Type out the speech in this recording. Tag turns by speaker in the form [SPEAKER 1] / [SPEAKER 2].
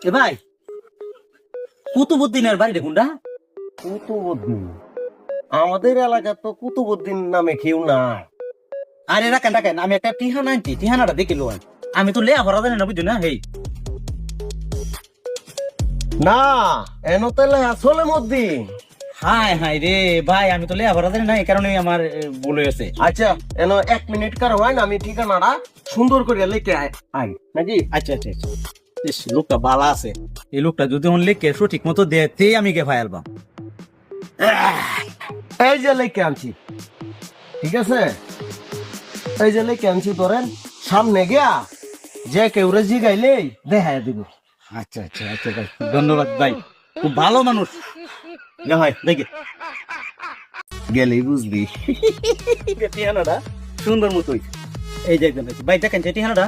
[SPEAKER 1] এ ভাই কুতুবুদ্দিনের বাড়ি দেখুন না।
[SPEAKER 2] কুতুবুদ্দিন? আমাদের এলাকা তো কুতুবুদ্দিন নামে কেউ নাই।
[SPEAKER 1] আরে রাখেন রাখেন, আমি একটা টিহানা আনছি, টিহানাটা দেখিল। আমি তো লেয়া ভরা জানি না, বুঝলি না? হেই
[SPEAKER 2] না, এনো তাহলে আসলে মদ্দিন।
[SPEAKER 1] হাই হাই রে ভাই, আমি তো লেয়া ভরা জানি না, এই কারণে আমার ভুল হয়েছে।
[SPEAKER 2] আচ্ছা, এনো 1 মিনিট কার হয় না, আমি ঠিকানাটা সুন্দর করে লিখে আই নাকি?
[SPEAKER 1] আচ্ছা আচ্ছা আচ্ছা, ইস, লোকটা বালা আছে। এই লোকটা যদি অন লিখে সঠিক মতো দেতেই আমি কে ভাই আলবাম।
[SPEAKER 2] এই যে লিখে আনছি, ঠিক আছে? এই যে লিখে আনছি, ধরেন সামনে গিয়া যে কেউ রেজি গাইলেই দেখায় দিব।
[SPEAKER 1] আচ্ছা আচ্ছা আচ্ছা ভাই, ধন্যবাদ ভাই, খুব ভালো মানুষ। না হয় দেখি
[SPEAKER 2] গেলেই বুঝবি।
[SPEAKER 1] টিহানাটা সুন্দর মতোই। এই যে একদম ভাই দেখেন যে টিহানাটা